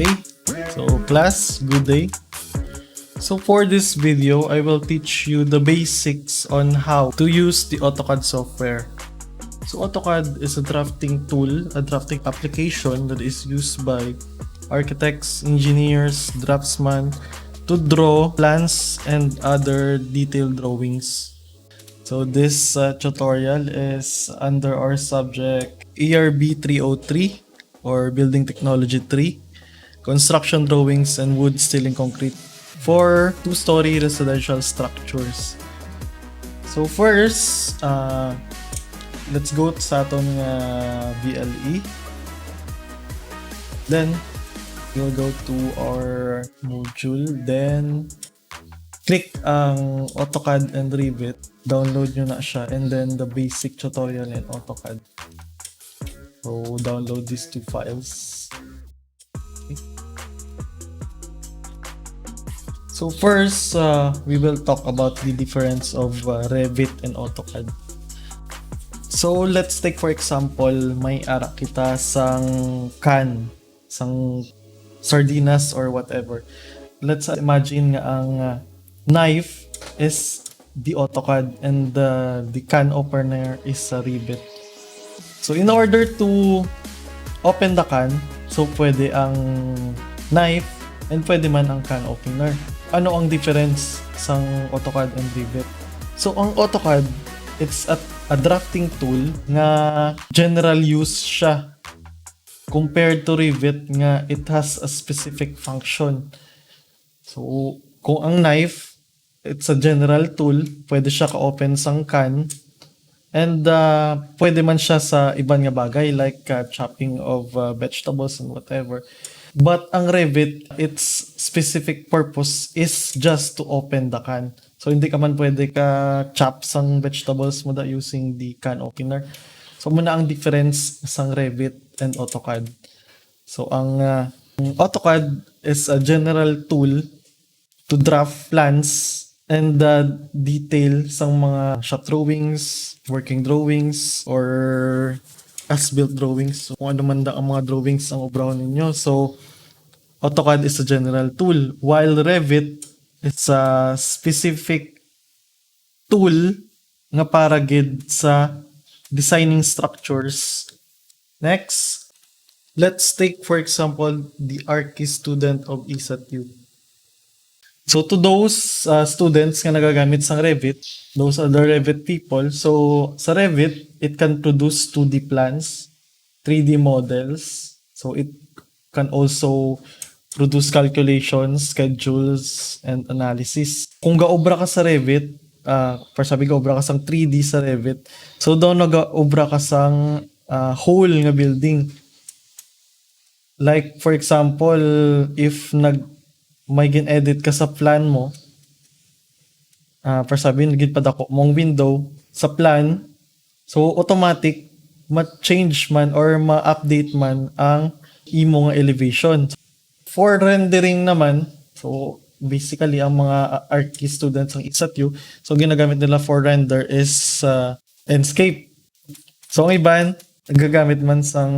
Okay, so class, good day. So for this video, I will teach you the basics on how to use the AutoCAD software. So AutoCAD is a drafting tool, a drafting application that is used by architects, engineers, draftsmen to draw plans and other detailed drawings. So this tutorial is under our subject ARB 303 or Building Technology 3, Construction Drawings and Wood, Steel, and Concrete for two-story residential structures. So first, let's go sa atong BLE. Then, we'll go to our module. Then, click ang AutoCAD and Revit. Download nyo na siya. And then, the basic tutorial in AutoCAD. So, download these two files. Okay. So first, we will talk about the difference of Revit and AutoCAD. So let's take for example, may ara kita sang can, sang sardinas or whatever. Let's imagine nga ang knife is the AutoCAD and the can opener is Revit. So in order to open the can, so pwede ang knife and pwede man ang can opener. Ano ang difference sang AutoCAD and Revit? So ang AutoCAD, it's a drafting tool nga general use siya compared to Revit nga it has a specific function. So kung ang knife, it's a general tool, pwede siya ka-open sang can and pwede man siya sa iban nga bagay like chopping of vegetables and whatever. But ang Revit, its specific purpose is just to open the can. So hindi ka man pwede ka chop sang vegetables mo da using the can opener. So muna ang difference sang Revit and AutoCAD. So ang AutoCAD is a general tool to draft plans and detail sang mga shop drawings, working drawings, or as-built drawings. So, kung ano man ang mga drawings ang obrahon ninyo. So, AutoCAD is a general tool, while Revit is a specific tool nga para gid sa designing structures. Next, let's take for example the Archi student of ISATU. So to those students nga nagagamit sa Revit, those are the Revit people. So sa Revit, it can produce 2D plans, 3D models. So it can also produce calculations, schedules, and analysis. Kung gaobra ka sa Revit, sabi gaobra ka sang 3D sa Revit, so daw nagaobra ka sang whole nga building. Like for example, if may gin-edit ka sa plan mo, sabi naging padako mong window sa plan, so automatic ma-change man or ma-update man ang imo nga elevation. For rendering naman, so basically ang mga Archi students ng ISATU, so ginagamit nila for render is Enscape. So ang iban, nagagamit man sang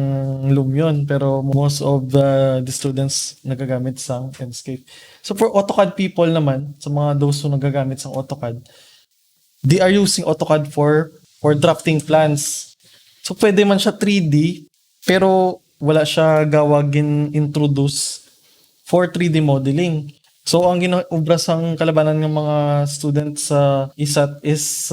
Lumion, pero most of the students nagagamit sang Enscape. So for AutoCAD people naman, sa mga those who nagagamit sang AutoCAD, they are using AutoCAD for drafting plans. So pwede man siya 3D, pero wala siya gawagin introduce for 3D modeling. So ang ginaobra sang kalabanan ng mga students sa ISAT is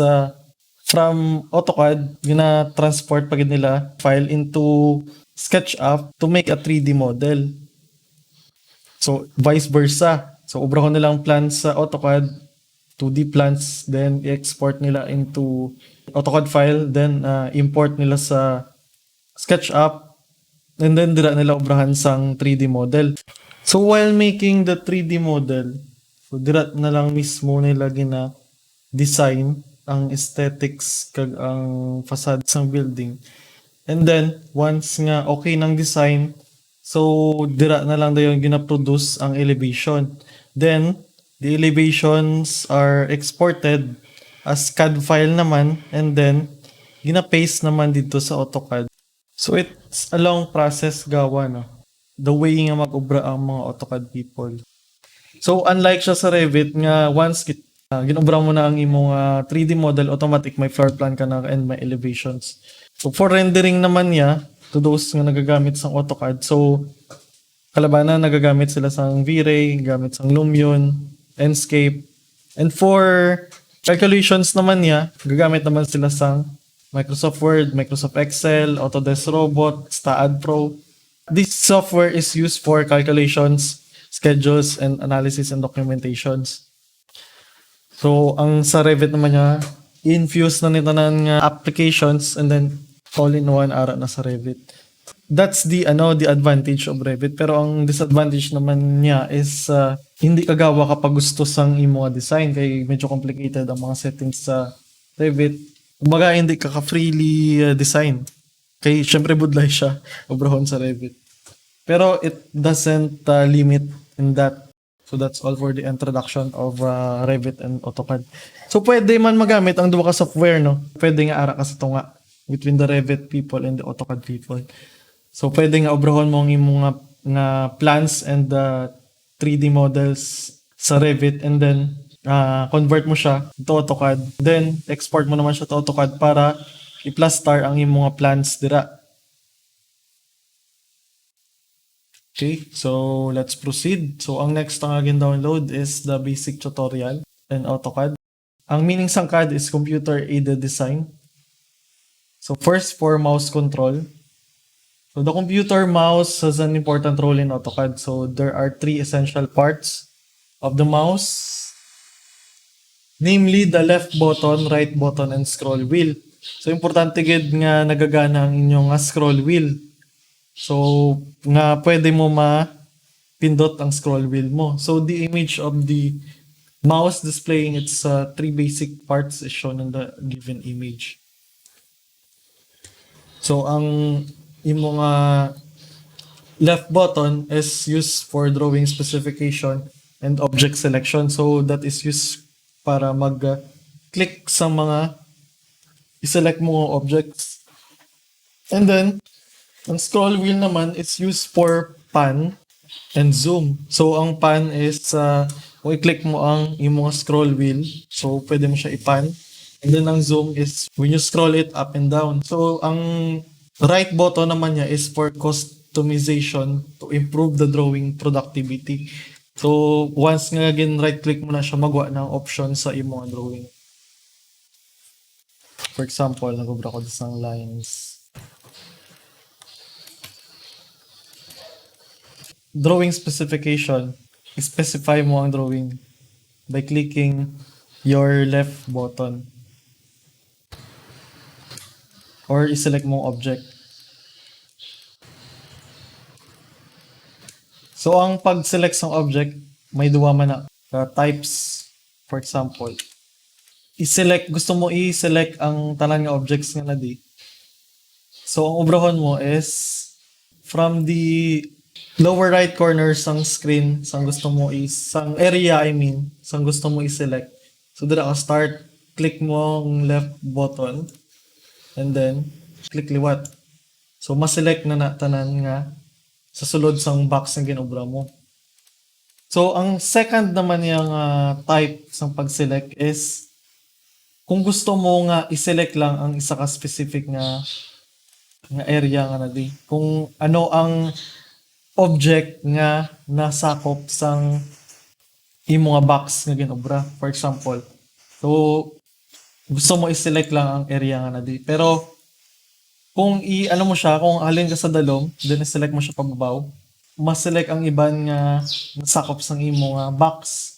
from AutoCAD, gina-transport pagid nila file into SketchUp to make a 3D model. So, vice versa. So, obra ko nilang plans sa AutoCAD, 2D plans, then i-export nila into AutoCAD file, then import nila sa SketchUp, and then dira nila obrahan sang 3D model. So, while making the 3D model, so dira na lang mismo nila gina-design ang aesthetics kag ang facade sang building. And then once nga okay nang design, so dira na lang dayon gina-produce ang elevation. Then the elevations are exported as CAD file naman and then gina-paste naman dito sa AutoCAD. So it's a long process gawa no. the way nga mag-obra ang mga AutoCAD people. So unlike siya sa Revit nga once ginobra mo na ang imong 3D model, automatic may floor plan ka na and may elevations. So for rendering naman niya, to those nga nagagamit sa AutoCAD, so kalabanan nagagamit sila sa V-Ray, gamit sa Lumion, Enscape. And for calculations naman niya, gagamit naman sila sa Microsoft Word, Microsoft Excel, Autodesk Robot, STAAD Pro. This software is used for calculations, schedules, and analysis and documentations. So, ang sa Revit naman niya, infuse na nito ng applications and then all-in-one ara na sa Revit. That's the advantage of Revit. Pero ang disadvantage naman niya is hindi kagawa kapag gusto sang imo design kay medyo complicated ang mga settings sa Revit. Kumbaga hindi ka freely design. Kay syempre budlay siya obrahon sa Revit. Pero it doesn't limit in that. So that's all for the introduction of Revit and AutoCAD. So pwede man magamit ang duwa ka software, no? Pwede nga ara ka sa tunga between the Revit people and the AutoCAD people. So pwede nga obrahon mo ang imong nga plans and 3D models sa Revit and then convert mo siya to AutoCAD. Then export mo naman siya to AutoCAD para i-plaster ang imong plans dira. Okay, so let's proceed. So ang next na download is the basic tutorial in AutoCAD. Ang meaning sang CAD is computer aided design. So first for mouse control. So the computer mouse has an important role in AutoCAD. So there are 3 essential parts of the mouse. Namely, the left button, right button, and scroll wheel. So importante gid nga nagagana ang inyong scroll wheel. So nga pwede mo pindot ang scroll wheel mo. So the image of the mouse displaying its 3 basic parts is shown in the given image. So ang imong left button is used for drawing specification and object selection. So that is used para mag-click sa mga i-select mo objects. And then ang scroll wheel naman is used for pan and zoom. So ang pan is kung i-click mo ang imong scroll wheel, so pwede mo siya i-pan. And then ang zoom is when you scroll it up and down. So ang right button naman niya is for customization to improve the drawing productivity. So once nga right click mo na siya, magwa ng option sa imong drawing. For example, nagubra ko isang lines. Drawing specification, specify mo ang drawing by clicking your left button or i-select mo object. So ang pag-select ng object, may duwa man na types. For example, gusto mo i-select ang tanan nga objects nga nadi. So ang obrahon mo is from the lower right corner sang screen, sang gusto mo sang area, sang gusto mo i-select. So dira ka start, click mo ang left button and then click liwat. So ma-select na tanan nga sa sulod sang box nga ginobra mo. So ang second naman yung type sang pag-select is kung gusto mo nga i-select lang ang isa ka specific nga area nga nadi. Kung ano ang object nga nasakop sang imo nga box nga ginobra. For example, so gusto mo i-select lang ang area nga nadi. Pero kung mo siya, kung alin ka sa dalom, then i-select mo siya pababaw, ma-select ang iban nga nasakop sang imo nga box.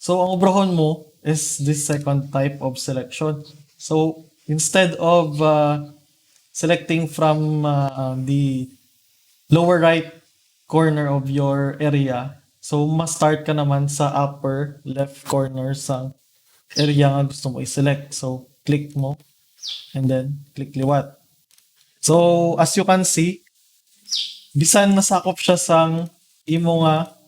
So ang obrahon mo is this second type of selection. So instead of selecting from the lower right corner of your area, so ma-start ka naman sa upper left corner sa area nga gusto mo i-select. So click mo and then click liwat. So as you can see, bisan nasakop siya sang imo nga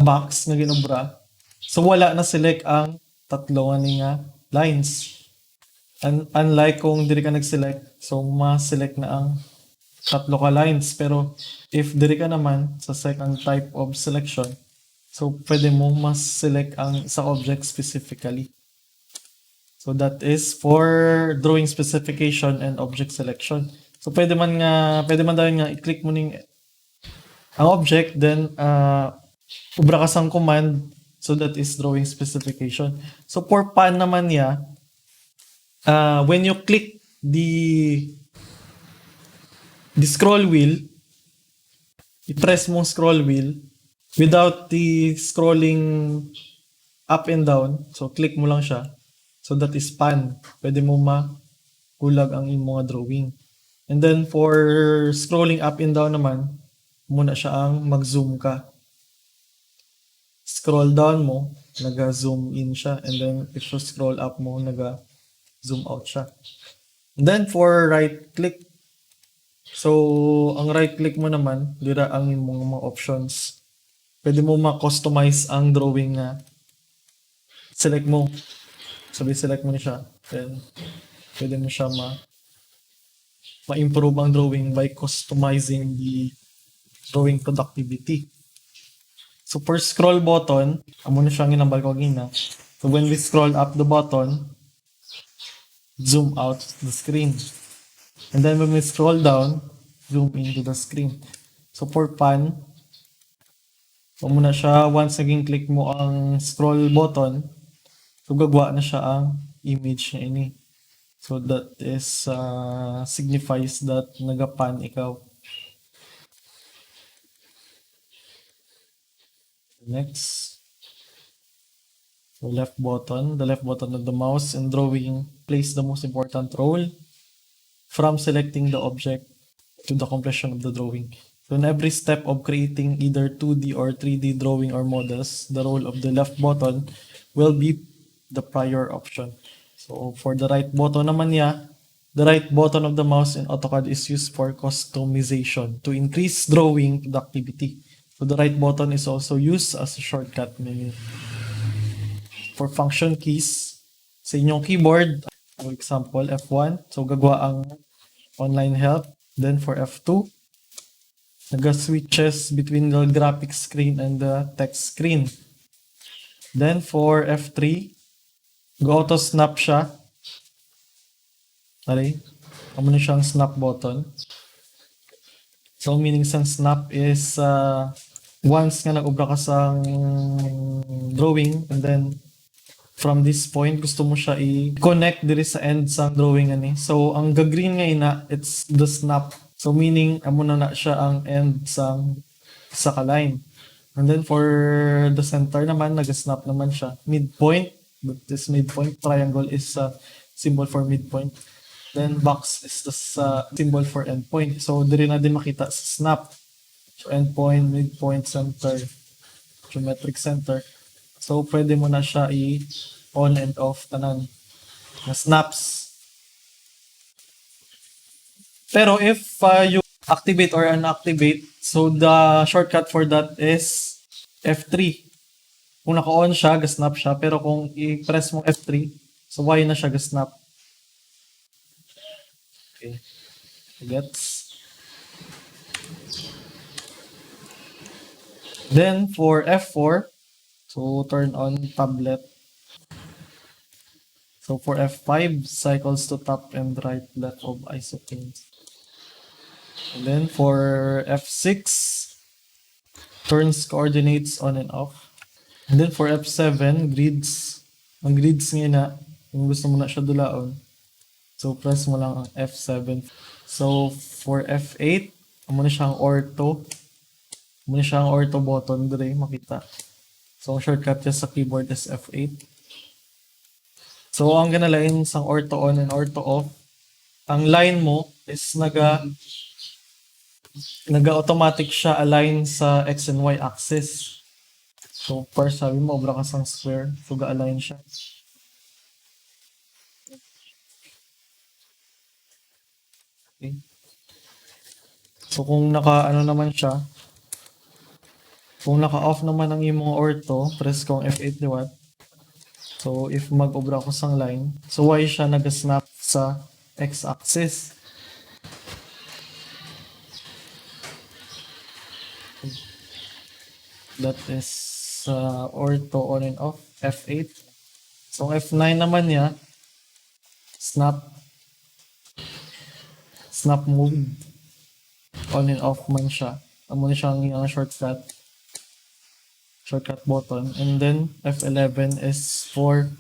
box nga ginobra, so wala na select ang tatlo nga lines. Unlike kung diri ka nag-select, so ma-select na ang tatlo ka lines. Pero if diri ka naman sa second type of selection, so pwede mo mas select ang isang object specifically. So that is for drawing specification and object selection. So pwede man daw nga i-click mo ning ang object, then ubra ka sang command, so that is drawing specification. So for pan naman niya, when you click the scroll wheel, i-press mo scroll wheel without the scrolling up and down. So click mo lang siya. So that is pan. Pwede mo makulag ang imong drawing. And then for scrolling up and down naman, muna siya ang mag-zoom ka. Scroll down mo, naga-zoom in siya. And then if you scroll up mo, naga-zoom out siya. And then for right click, so ang right click mo naman, dira ang imong mga options. Pwede mo ma-customize ang drawing na select mo. Sabi select mo na siya. Then pwede mo siya ma-improve ang drawing by customizing the drawing productivity. So for scroll button, amo na siyang ginambal ko gina. So when we scroll up the button, zoom out the screen. And then when we scroll down, zoom into the screen. So for pan, amo na siya, once naging click mo ang scroll button, so gagawa na siya ang image niya ini. So that is signifies that nagapan ikaw. Next. So the left button of the mouse in drawing plays the most important role from selecting the object to the completion of the drawing. So in every step of creating either 2D or 3D drawing or models, the role of the left button will be the prior option. So for the right button naman niya, the right button of the mouse in AutoCAD is used for customization to increase drawing productivity. So the right button is also used as a shortcut menu. For function keys, sa inyong keyboard, for example, F1, so gagawa ang online help. Then for F2, naga-switches between the graphics screen and the text screen. Then for F3, go-auto snap siya. Tari, amo na siyang snap button. So meaning sang snap is once nga nag-ubra ka sang drawing, and then from this point gusto mo siya i-connect diri sa end sang drawing ani. So ang ga-green nga ina, it's the snap. So meaning amo na siya ang end sang sa line. And then for the center naman, nag-snap naman siya. Midpoint, but this midpoint, triangle is symbol for midpoint. Then box is the symbol for endpoint. So diri na din makita sa snap. So endpoint, midpoint, center, geometric center. So pwede mo na siya i-on and off tanan na snaps. Pero if you activate or unactivate, so the shortcut for that is F3. Kung naka-on siya, ga-snap siya. Pero kung i-press mo F3, so Y na siya ga-snap. Okay. Gets? Then for F4, so turn on tablet. So for F5, cycles to top and right left of isoplanes. And then for F6, turns coordinates on and off. And then for F7, grids. Ang grids nga na, kung gusto mo na siya dulaon, so press mo lang ang F7. So for F8, amo na siyang ortho. Amo na siyang ortho button dire makita. So ang shortcut niya sa keyboard is F8. So ang ganalain sang ortho on and ortho off, ang line mo is naga-automatic siya align sa X and Y axis. So first sabi mo, obra ka sang square, so ga-align siya. Okay. So kung naka-ano naman siya, kung naka-off naman ang imong ortho, press ko ang F8 liwat. So if mag-obra ko sang line, so Y siya nag-snap sa X axis. That is ortho on and off, F8. So F9 naman niya, snap mode, on and off man siya. Amo na siyang shortcut button. And then F11 is for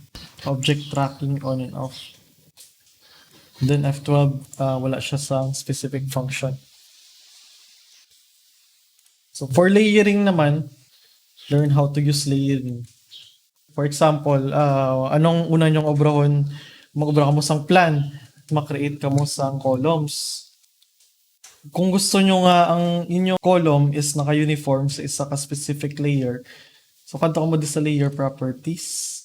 object tracking on and off. Then F12, wala siya sa specific function. So for layering naman, learn how to use layering. For example, anong una nyong obrahon? Mag-obra ka mo sang plan, makreate ka mo sang columns. Kung gusto nyo nga ang inyong column is naka-uniform sa isa ka specific layer, so kanto ka mo di sa layer properties.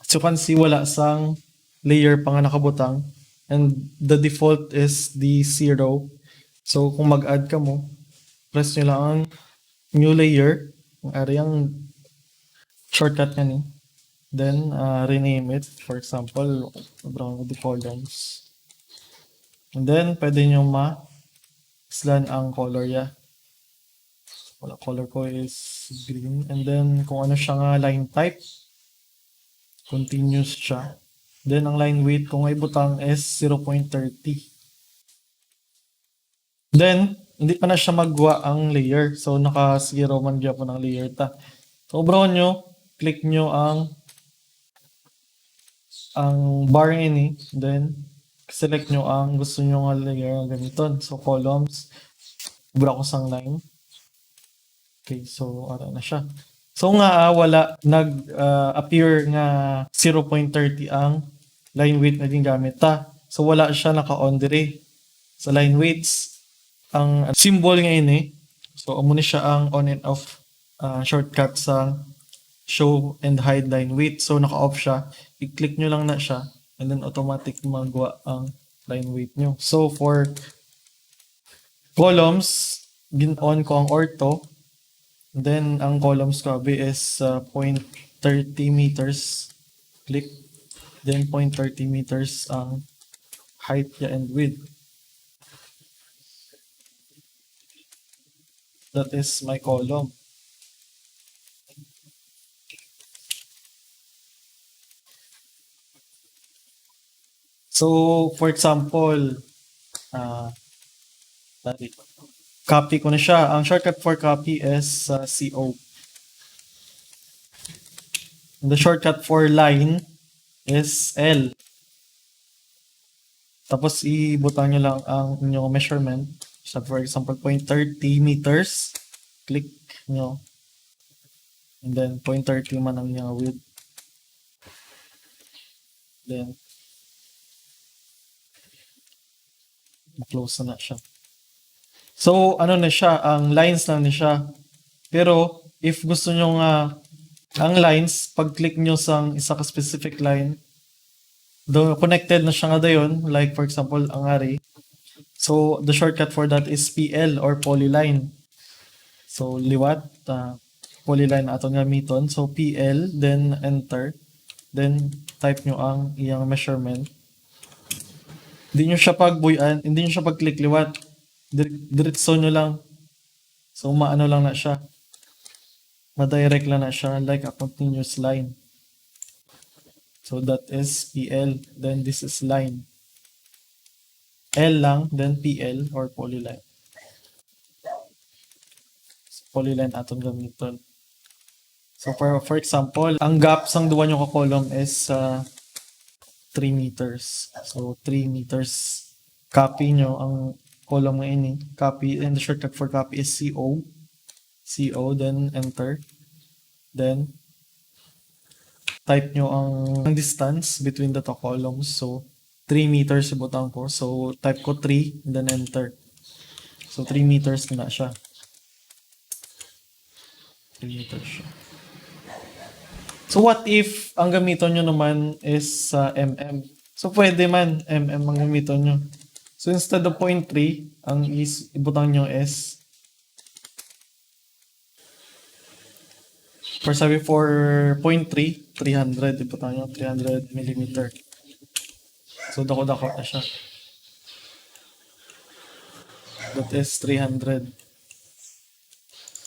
So you can see wala sang layer pa nga nakabutang, and the default is the 0. So kung mag-add ka mo, press nyo lang ang new layer, ang areang shortcut nga ni. Then rename it, for example, sobrang the columns. And then pwede nyo ma-slan ang color ya. Wala, color ko is green. And then kung ano siya nga line type, continuous siya. Then ang line weight kung ay butang is 0.30. Then hindi pa na siya magwa ang layer. So naka-0 man dyan po ng layer ta. So brown nyo, click nyo ang bar ini. Then select nyo ang gusto nyo nga layer ng gamiton. So columns, bura ko sang line. Okay, so ara na siya. So nga wala nag-appear nga 0.30 ang line weight na din gamit ta. So wala siya naka-on dire sa line weights. Ang symbol nga ini, so amo ni siya ang on and off shortcut sa show and hide line weight. So naka-off siya, i-click nyo lang na siya and then automatic magawa ang line weight nyo. So for columns, gin-on ko ang ortho. Then ang columns ko is 0.30 meters. Click. Then 0.30 meters ang height niya and width. That is my column. So, for example, copy ko na siya. Ang shortcut for copy is CO. And the shortcut for line is L. Tapos, ibutang nyo lang ang inyong measurement. So, for example, 0.30 meters. Click nyo. And then, 0.30 man ang inyong width. Then, close na siya. So, ano na siya? Ang lines lang na siya. Pero, if gusto nyo nga ang lines, pag-click nyo sa isa ka specific line, connected na siya nga dayon. Like, for example, ang array. So, the shortcut for that is PL or Polyline. So, liwat, Polyline aton gamiton. So, PL, then enter. Then, type nyo ang iyang measurement. Hindi nyo siya pagbuyan, hindi nyo siya pag-click liwat. Diretso nyo lang. So, maano lang na siya. Ma-direct lang na siya like a continuous line. So, that is PL. Then, this is line. L lang, then PL or Polyline. So, Polyline aton gamiton. So, for example, ang gap sang duwa nyo ka column is 3 meters. So, 3 meters. Copy nyo ang column nga ini. Copy, and the shortcut for copy is CO. CO, then enter. Then, type nyo ang distance between the two columns. So, 3 meters ibutang ko. So, type ko 3, then enter. So, 3 meters na siya. 3 meters siya. So, what if ang gamiton nyo naman is mm? So, pwede man mm ang gamiton nyo. So, instead of 0.3, ang ibutang nyo is for 0.3, 300. Ibutang nyo 300 millimeter. So, dako-dako na siya. That is 300.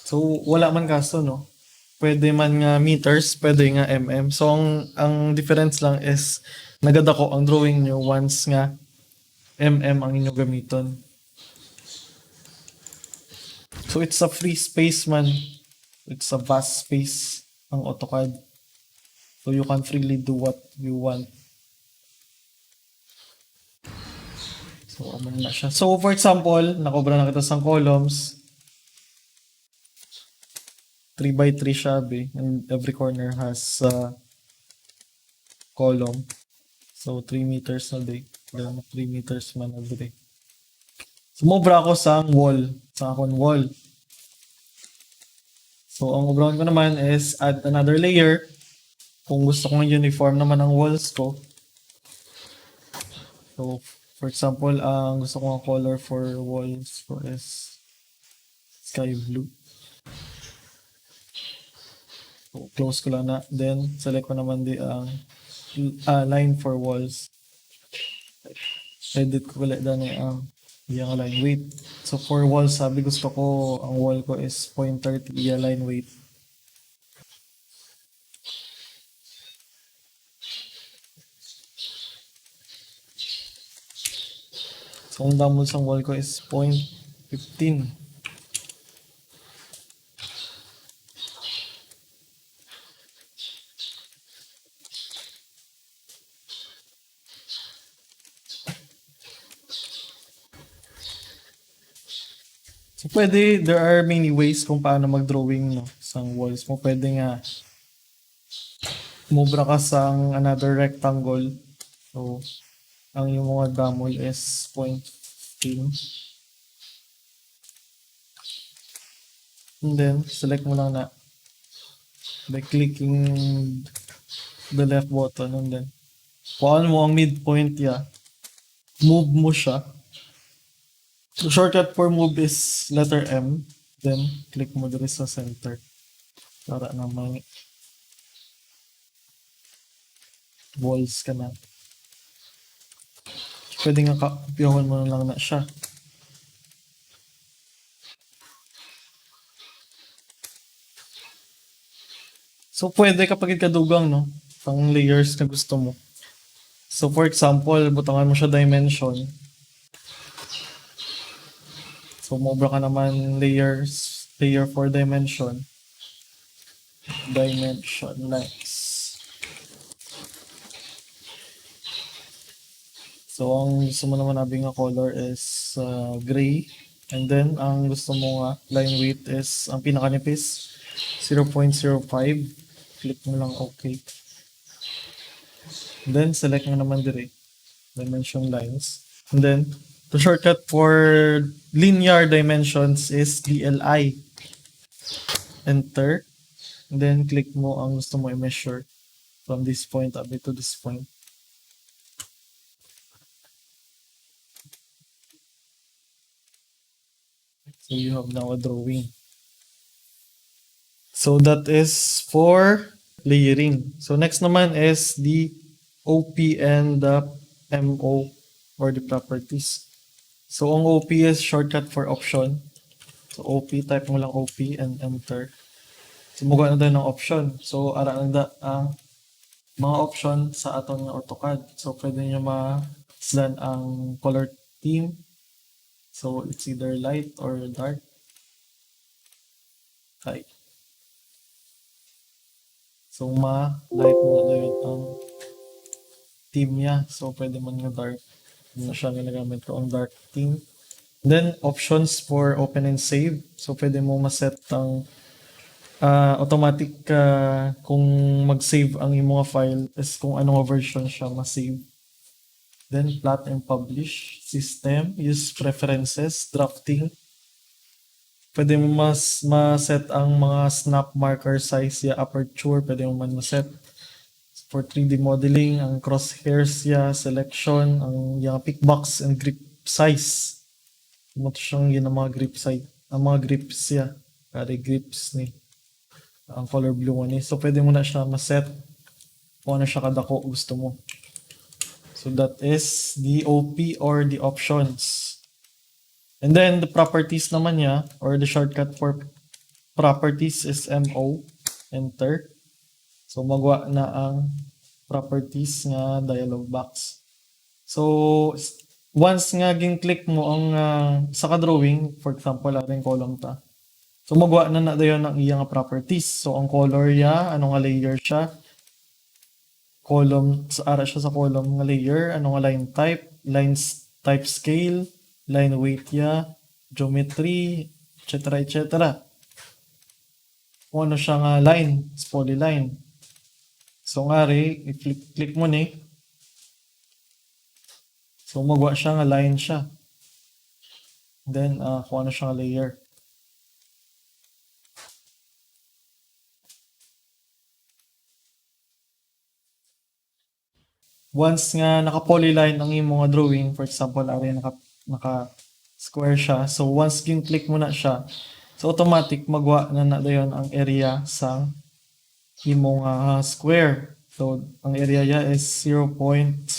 So, So, wala man kaso, no? Pwede man nga meters, pwede nga So, ang difference lang is nagadako ang drawing nyo once nga ang inyong gamiton. So, it's a free space man. It's a vast space ang AutoCAD. So, you can freely do what you want. So, ano na siya. So, for example, nakobra na kita sa columns. 3x3 siya, and every corner has a column. So, 3 meters na day. Then, 3 meters man na day. Sumobra ako sa wall. Sa akong wall. So, ang obrahan ko naman is add another layer. Kung gusto kong uniform naman ang walls ko. So, for example, ang gusto kong color for walls ko is sky blue. So, close ko lang na. Then, select ko naman di ang line for walls. Edit ko ulit dyan ang line weight. So, for walls, sabi gusto ko, ang wall ko is 0.30 line weight. So, ang damol sa wall ko is 0.15. So, pwede, there are many ways kung paano mag-drawing no, sa walls mo. Pwede nga, mubra ka sa another rectangle. So, ang yung mga damol is 0.15. And then, select mo lang na by clicking the left button and then, kuhaan mo ang midpoint ya. Move mo siya. The shortcut for move is letter M. Then, click mo dito sa center. Para naman walls ka na. Pwede nga kopyahan mo na lang na siya. So, pwede kapag ikadugang, no? Pang layers na gusto mo. So, for example, butangan mo siya dimension. So, mobra ka naman layer for dimension. Dimension, next. So, ang gusto mo naman nabing nga color is gray. And then, ang gusto mo nga line weight is, ang pinakanipis, 0.05. Click mo lang OK. And then, select mo naman dire. Dimension lines. And then, the shortcut for linear dimensions is DLI. Enter. And then, click mo ang gusto mo i-measure from this point up to this point. So, you have now a drawing. So, that is for layering. So, next naman is the OP and the MO or the properties. So, ang OP is shortcut for option. So, OP, type mo lang OP and enter. So, muga na tayo ng option. So, ara na ang mga option sa atong AutoCAD. So, pwede nyo ma-slan ang color theme. So, it's either light or dark. Light. So, light mo na yun ang theme niya. So, pwede man nga dark. Hindi na siya ginagamit ko ang dark theme. Then, options for open and save. So, pwede mo ma-set ang automatic kung mag-save ang imong file is kung anong version siya ma-save. Then, plot and publish. System, use preferences, drafting. Pwede mo ma-set ang mga snap marker size ya, aperture, pwede mo man ma-set. For 3D modeling, ang crosshairs ya, selection, ang yung pick box and grip size. Ito siyang yun ang mga grip size, ang mga grips ya, kari grips ni. Ang color blue ni. So pwede mo na siya ma-set kung ano siya kadako gusto mo. So that is the OP or the options. And then the properties naman niya or the shortcut for properties is MO, enter. So magwa na ang properties nga dialog box. So once nga gin-click mo ang sa ka-drawing, for example, ating column ta. So magwa na dayon ang iyang properties. So ang color ya, ano nga layer siya? Column, ara siya sa column nga layer, ano nga line type, lines type scale, line weight ya, geometry, etc. etc. Kung ano siya nga line, is polyline. So nga i-click mo ni. So magwa siya nga line siya. Then kung ano siya nga layer. Once nga naka-polyline ang imong drawing, for example, ari naka-square siya. So once gin-click mo na siya, so automatic magwa na dayon ang area sa imong square. So ang area ya is 0.090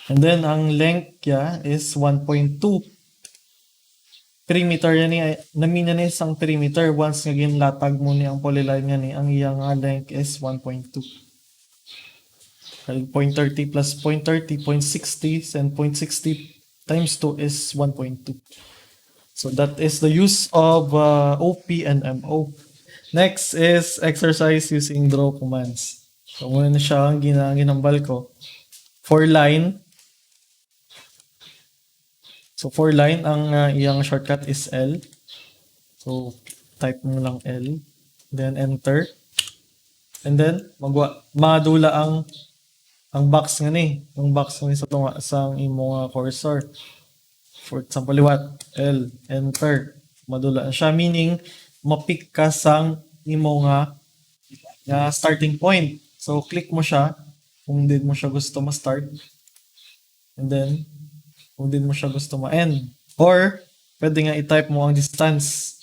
and then ang length ya is 1.2. Perimeter yan ni namin na isang perimeter once nga ginlatag mo ni ang polyline nga ni ang iyang length is 1.2. 0.30 plus 0.30, 0.60, and 0.60 times 2 is 1.2. So that is the use of OP and MO. Next is exercise using draw commands. So muna na siya ang ginambal ko. For line. So for line, ang iyang shortcut is L. So type mo lang L. Then enter. And then madula ang box nga ni, ang box nga ni sa tunga sa imong cursor. For example, liwat, L, enter. Madula na siya, meaning mapick ka sang imong starting point. So click mo siya kung din mo siya gusto ma-start. And then kung din mo siya gusto ma-end. Or pwede nga i-type mo ang distance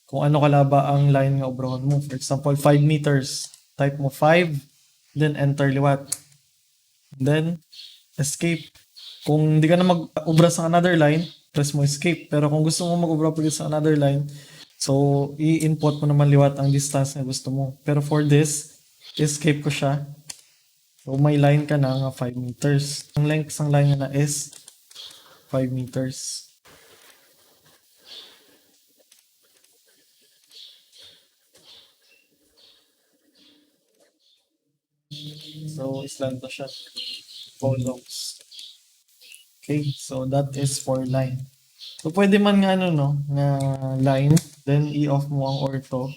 kung ano kalaba ang line nga obrohon mo. For example, 5 meters. Type mo 5, then enter liwat. Then, escape. Kung hindi ka na mag-ubra sa another line, press mo escape. Pero kung gusto mo mag-ubra sa another line, so, i-input mo naman liwat ang distance na gusto mo. Pero for this, escape ko siya. So, may line ka na nga 5 meters. Ang length ng line na is 5 meters. So, island to siya. Columns. Okay, so that is for line. So, pwede man nga nga line, then i-off mo ang ortho.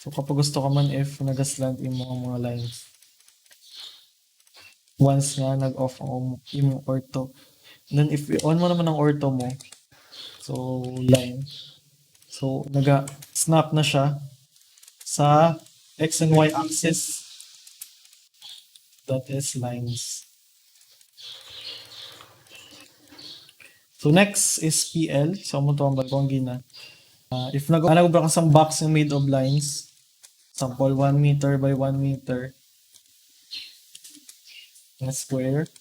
So, kapag gusto ka man if nag-slant ang mga lines. Once nga nag-off ang imong ortho. Then, if i-on mo naman ang ortho mo, so, line. So, naga-snap na siya sa X and Y axis. That is lines. So next is PL. So mo to ang bagong gina. If nag-ubra ka sa box yung made of lines, sample 1 meter by 1 meter na square.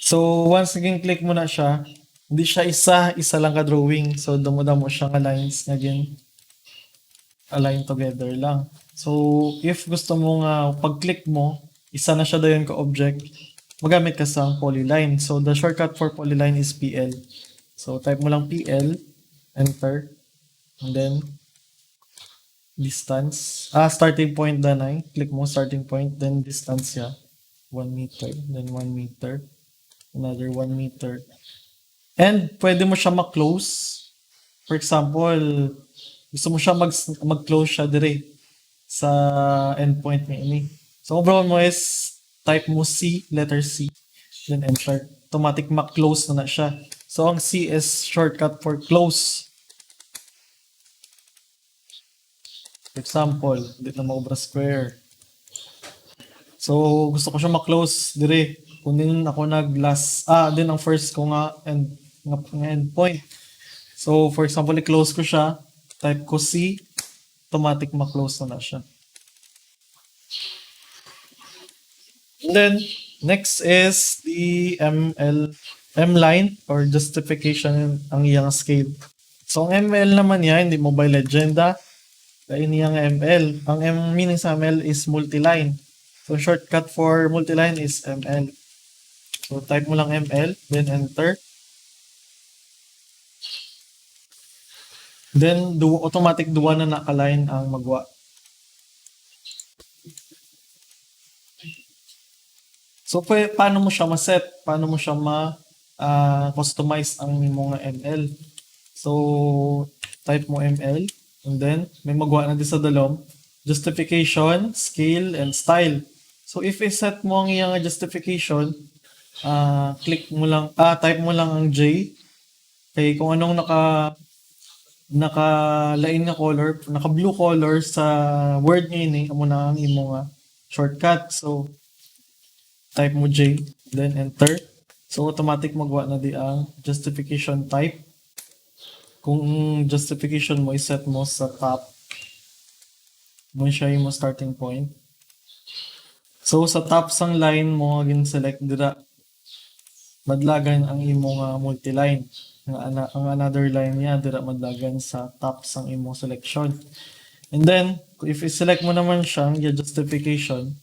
So once naging click mo na siya, hindi siya isa lang ka-drawing. So damo-damo siya nga lines nga align together lang. So, if gusto mo nga pag-click mo, isa na siya dayon ka object, magamit ka sa Polyline. So, the shortcut for Polyline is PL. So, type mo lang PL, enter, and then distance. Starting point danay. Click mo starting point, then distance ya. 1 meter, then 1 meter, another 1 meter. And pwede mo siya ma-close. For example, gusto mo siya mag-close siya dire sa endpoint niya ini. So, overall mo is type mo C, letter C, then enter. Automatic ma-close na siya. So, ang C is shortcut for close. For example, dito na maubra square. So, gusto ko siya ma-close dire. Kunin ako nag-last, din ang first ko nga endpoint. So, for example, i-close ko siya, type ko C, automatic ma-close na siya. And then, next is the ML mline or justification ang iyang scale. So ang ML naman niya, hindi Mobile Legend dahil niyang ML. Ang meaning sa ML is multiline. So shortcut for multiline is ML. So type mo lang ML, then enter. Then automatic duwa na nakaline ang magwa. So paano mo siya ma-set? Paano mo siya customize ang mga ML? So type mo ML and then may magwa na din sa dalom. Justification, scale, and style. So if i-set mo ang iyang justification, click mo lang, type mo lang ang J. Kaya kung anong naka-line na color, naka-blue color sa word ngayon amo na ang imong shortcut. So type mo J, then enter. So automatic magwa na di ang justification type. Kung justification mo i-set mo sa top, mo siya yung starting point. So sa top sang line mo gin-select dira madlagan ang imong multiline. Ang another line niya dira madlagan sa top sang imong selection. And then if i-select mo naman siyang justification,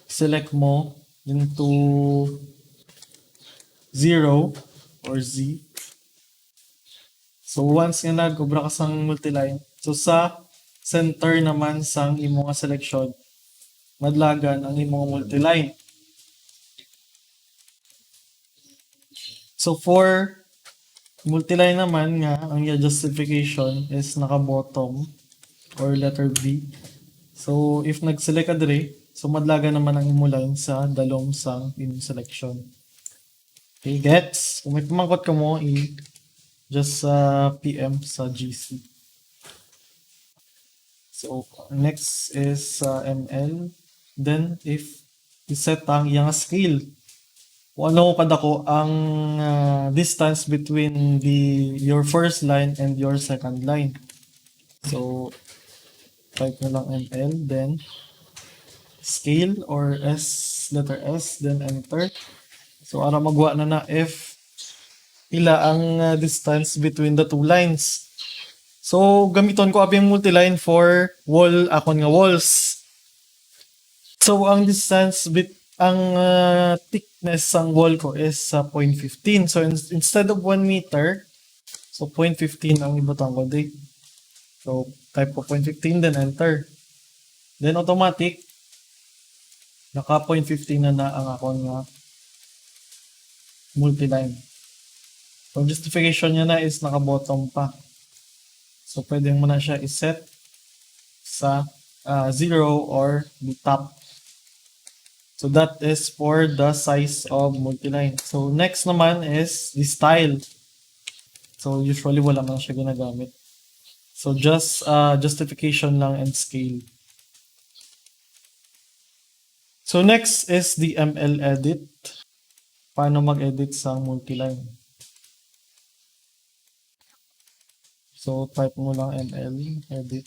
select mo into 0 or Z. So once nga nag-obra ka sang multiline, so sa center naman sang imong selection, madlagan ang imong multiline. So for multiline naman nga, ang justification is naka-bottom or letter B. So if nag-select ka dire, so madlagan naman ang imong line sa dalom sang imong selection. Okay, gets? Kung may pamangkot ka mo, just PM sa GC. So next is ML. Then if iset ang iyang scale, kung ano kadako ang distance between your first line and your second line. So type na lang ML, then scale or letter S, then enter. So ara magwa na if ila ang distance between the two lines. So gamiton ko abi multiline for akon nga walls. So ang distance ang thickness ng wall ko is 0.15. So instead of 1 meter, so 0.15 ang ibutang ko di. So type ko 0.15 then enter. Then automatic naka 0.15 na ang akon nga multiline. So justification niya na is naka-bottom pa. So pwede mo na siya i-set sa 0 or the top. So that is for the size of multiline. So next naman is the style. So usually wala man siya ginagamit. So just justification lang and scale. So next is the MlEdit. Paano mag-edit sa multiline? So type mo lang MlEdit.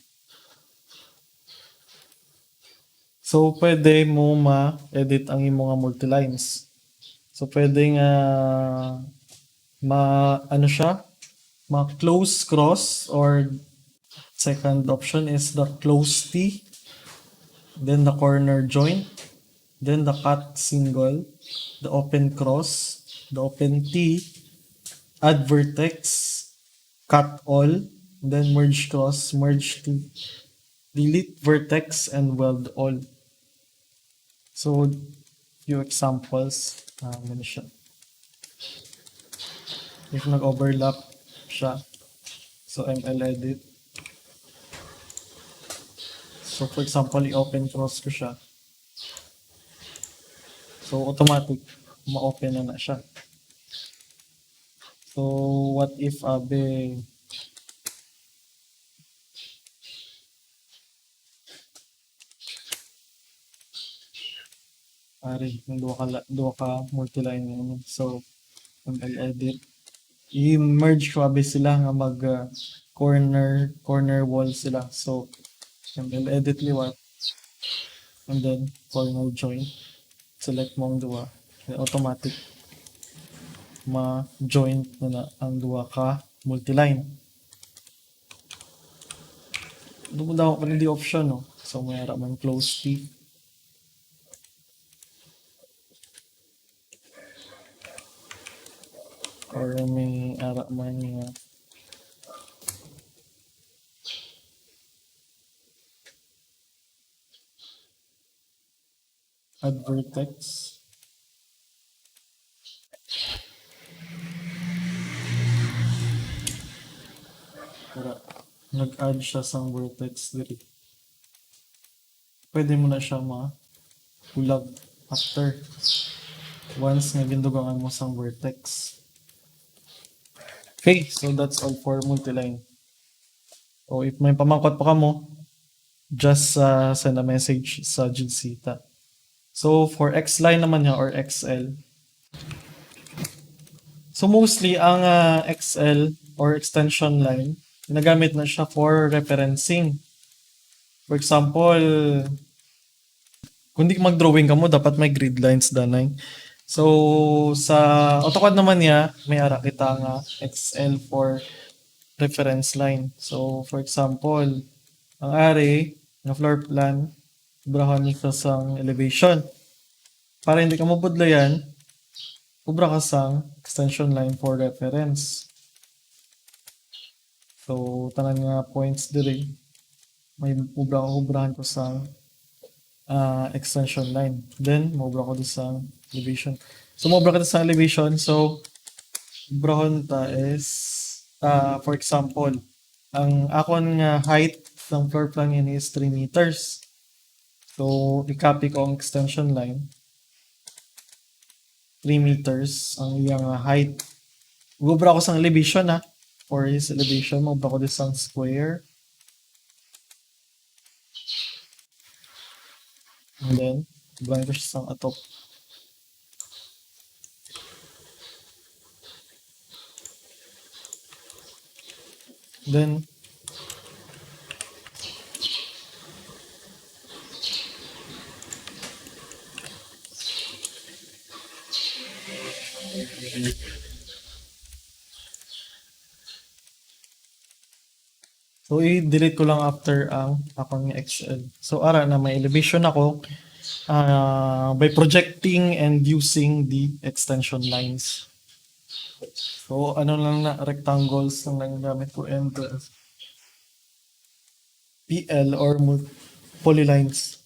So pwede mo ma-edit ang iyong mga multilines. So pwedeng ma-close cross, or second option is the close T, then the corner joint, then the cut single, the open cross, the open T, add vertex, cut all, then merge cross, merge T, delete vertex, and weld all. So few examples muna siya. If nag-overlap siya, so MlEdit. So for example, i-open cross ko siya. So automatic ma-open na siya. So what if duwa ka multiline yun. So MlEdit, i-merge ko sila nga mag corner wall sila. So MlEdit liwat, and then corner joint, select mo ang duwa, then automatic ma-joint na ang duha ka multiline. Doon daw pa rin di option, no? So, may ara man close P. Or may ara man add vertex. Para nag-add siya sa vertex diri. Pwede mo na siya ma-pulag after once nga gindugangan mo sa vertex. Okay, so that's all for multiline. So if may pamangkot pa ka mo, just send a message sa Jigsita. So for Xline naman niya or XL. So mostly ang XL or extension line, ginagamit na siya for referencing. For example, kung di mag-drawing ka mo, dapat may grid lines danay. So sa AutoCAD naman niya, may ara kita nga XL for reference line. So for example, ang array ng floor plan, ubrahan nito sang elevation. Para hindi ka mabudlayan, ubra ka sang extension line for reference. So tanan nga points diri, may ubrahan ko sang extension line. Then maubra ko sa elevation. So maubra ka sa elevation. So ubrahon ta is for example, ang akon nga height ng floor plan yun is 3 meters. So i-copy ko ang extension line. 3 meters ang iyang height. Ubra ko sa elevation for his elevation, maubra ko din sang square. And then, ibang ko siya sang atop. Then, so, i-delete ko lang after ang akong XL. So, ara na may elevation ako by projecting and using the extension lines. So, ano lang na, rectangles lang gamit ko and PL or polylines.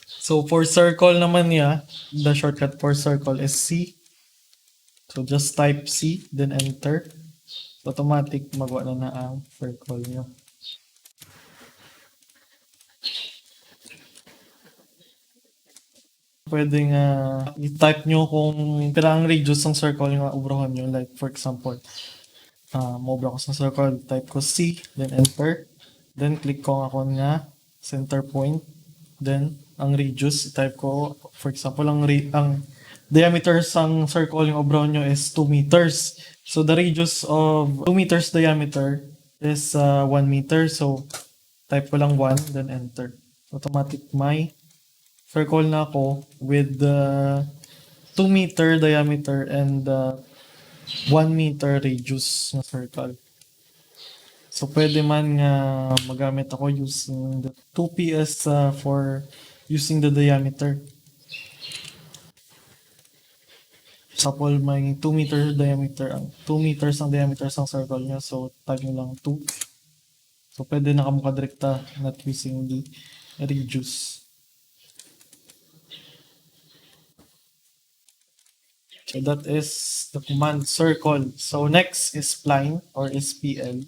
So, for circle naman niya, the shortcut for circle is C. So, just type C, then enter. Automatic magawa na ang circle nyo. Pwede nga i-type nyo kung pirang radius ng circle yung ubrahan nyo. Like for example, maubra ko sa circle, type ko C, then enter. Then click ko ako nga center point. Then ang radius, type ko, for example, ang diameter ng circle yung ubrahan nyo is 2 meters. So the radius of 2 meters diameter is 1 meter. So type ko lang 1, then enter. Automatic may circle na ako with 2 meter diameter and 1 meter radius na circle. So pwede man nga magamit ako using the 2PS for using the diameter. Example, may 2 meter diameter, 2 meters ang diameter ng circle niya. So, tag nyo lang 2. So, pwede na kamukadrekta not using the radius. So, that is the command circle. So, next is spline or SPL.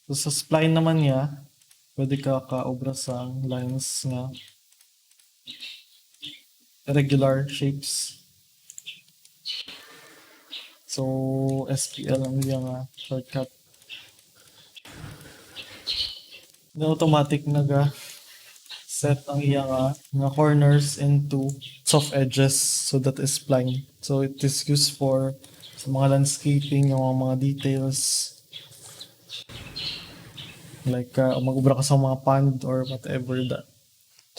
So, sa spline naman niya, pwede ka kaobra sa lines nga irregular shapes. So, SPL ang yung shortcut. Na automatic set ang iyang nga corners into soft edges. So, that is spline. So, it is used for sa mga landscaping, yung mga details. Like, mag-ubra ka sa mga pond or whatever that.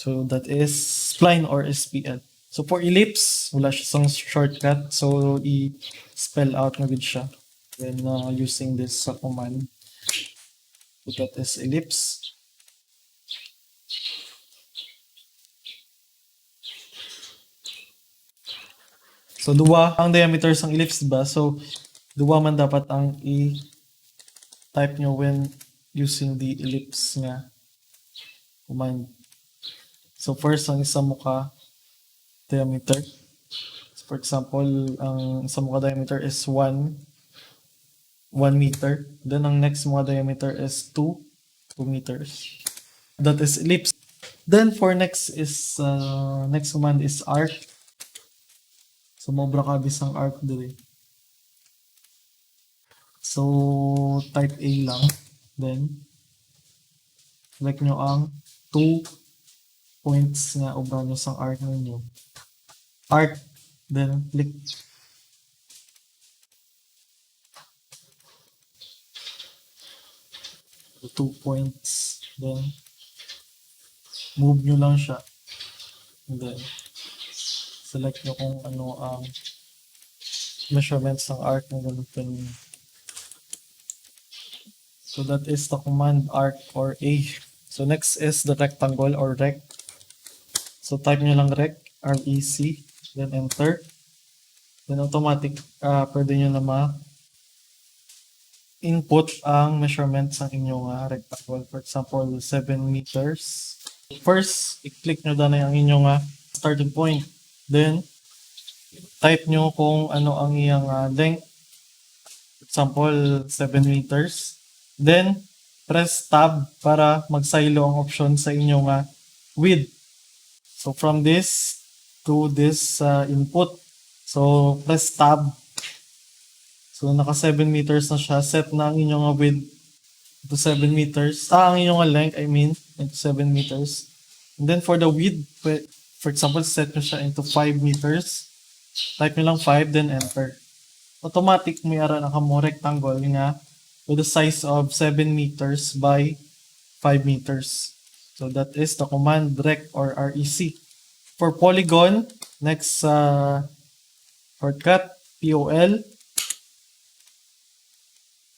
So, that is spline or SPL. So for ellipse, wala siya shortcut. So i-spell out na gud siya when using this command. So that is ellipse. So duwa ang diameter ng ellipse ba? So duwa man dapat ang i-type nyo when using the ellipse nga command. So first, ang isa mo ka diameter. So for example, ang isa mo ka diameter is 1 meter. Then ang next mo ka diameter is 2 meters. That is ellipse. Then for next command is arc. So mobra ka bisang arc diri. So type A lang. Then select nyo ang 2 points nga obra nyo sa arc ninyo. Arc, then click. The 2 points, then move nyo lang siya. And then select nyo kung ano ang measurements ng arc na gamitin nyo. So that is the command arc or A. So next is the rectangle or rec. So type nyo lang rec, REC, then enter. Then automatic, pwede nyo na input ang measurements ng inyong rectangle. For example, 7 meters. First, i-click nyo na yung inyong starting point. Then, type nyo kung ano ang iyang length. For example, 7 meters. Then, press tab para magsilo ang option sa inyong width. So from this to this input, so press tab. So naka 7 meters na siya. Set na ang inyong width to 7 meters. Ang inyong length, I mean, into 7 meters. And then for the width, for example, set nyo siya into 5 meters. Type nyo lang 5, then enter. Automatic may ara na kamo rectangle nga with a size of 7 meters by 5 meters. So that is the command rec or REC. For polygon, next shortcut, POL.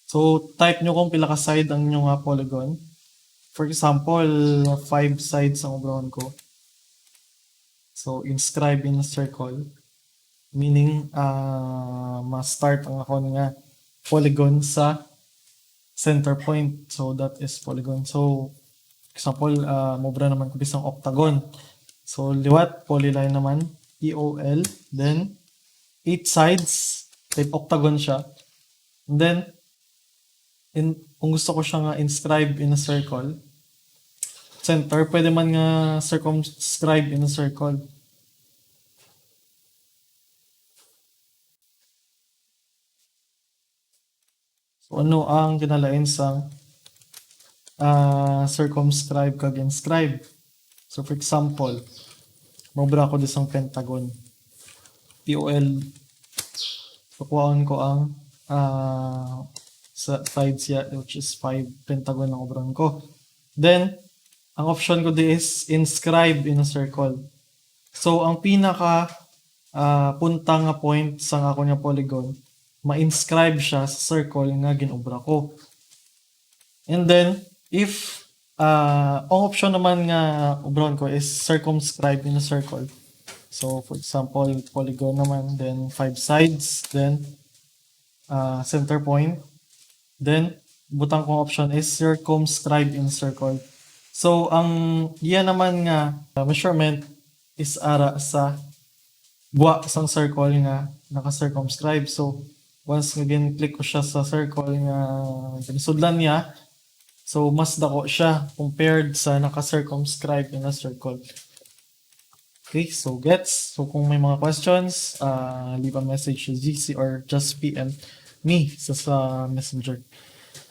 So type nyo kung pila ka side ang inyong polygon. For example, 5 sides ang obrohan ko. So inscribe in a circle. Meaning, ma-start ang ako nga polygon sa center point. So that is polygon. So example, mobra naman ko isang octagon. So liwat, polyline naman, POL, then 8 sides, type octagon siya. And then, kung gusto ko siya nga inscribe in a circle, center, pwede man nga circumscribe in a circle. So ano ang kinalain sa circumscribe kag inscribe? So for example, mobra ko disang pentagon. POL. Kukuhaan ko ang sa sides siya, which is 5 pentagon ang obran ko. Then, ang option ko di is inscribe in a circle. So, ang pinaka punta nga point sa ako nga polygon, ma-inscribe siya sa circle nga ginobra ko. And then, if ang option naman nga obron ko is circumscribe in a circle. So, for example, polygon naman, then 5 sides, then center point. Then, butang kong option is circumscribe in a circle. So, ang yan naman nga measurement is ara sa buwa sang circle nga naka-circumscribe. So, once nga click ko siya sa circle nga ginisudlan niya, so mas dako siya compared sa naka-circumscribe in a circle. Okay, so gets. So kung may mga questions, leave a message to GC or just PM me sa messenger.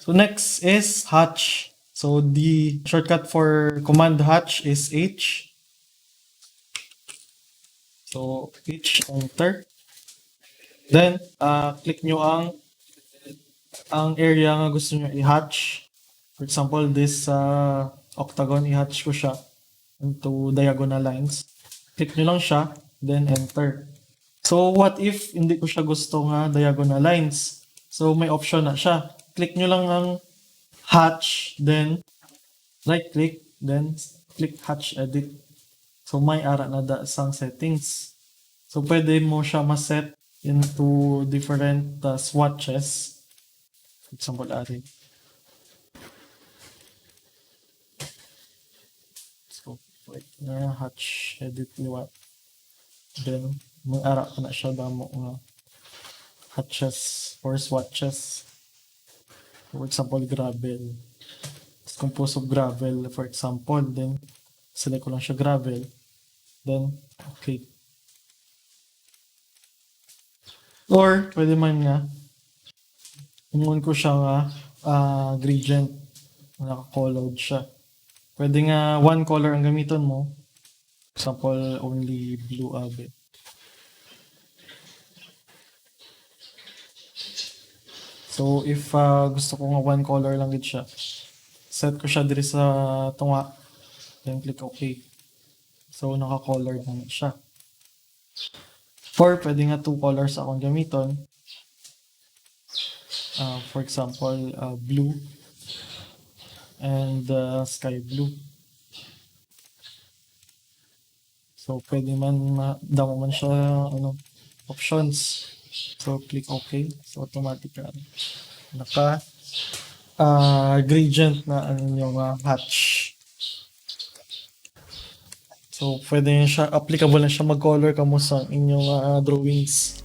So next is hatch. So the shortcut for command hatch is H. So H, enter. Then click nyo ang area nga gusto nyo i-hatch. For example, this octagon, i-hatch ko siya into diagonal lines. Click nyo lang siya. then enter. So what if hindi ko siya gusto nga diagonal lines? So may option na siya. Click nyo lang ang hatch, then right click, then click hatch edit. So may ara na da sang settings. So pwede mo siya ma-set into different swatches. For example, ari. So wait na hatch edit liwat. Then may ara ka na siya damo nga hatches or swatches. For example, gravel. Compose of gravel, for example, then select ko lang siya gravel, then okay. Or pwede man nga imun ko siya nga gradient, naka-colored siya. Pwede nga one color ang gamiton mo, example only blue abe. So if gusto ko nga one color lang gid siya, set ko siya diri sa tunga, then click OK. So naka-colored na siya. Or pwede nga two colors akong gamiton. For example, blue and sky blue. So pwede man damo man siya options. So click OK. So automatic naka gradient na ang inyong hatch. So pwede siya applicable na siya mag-color kamo sa inyong drawings.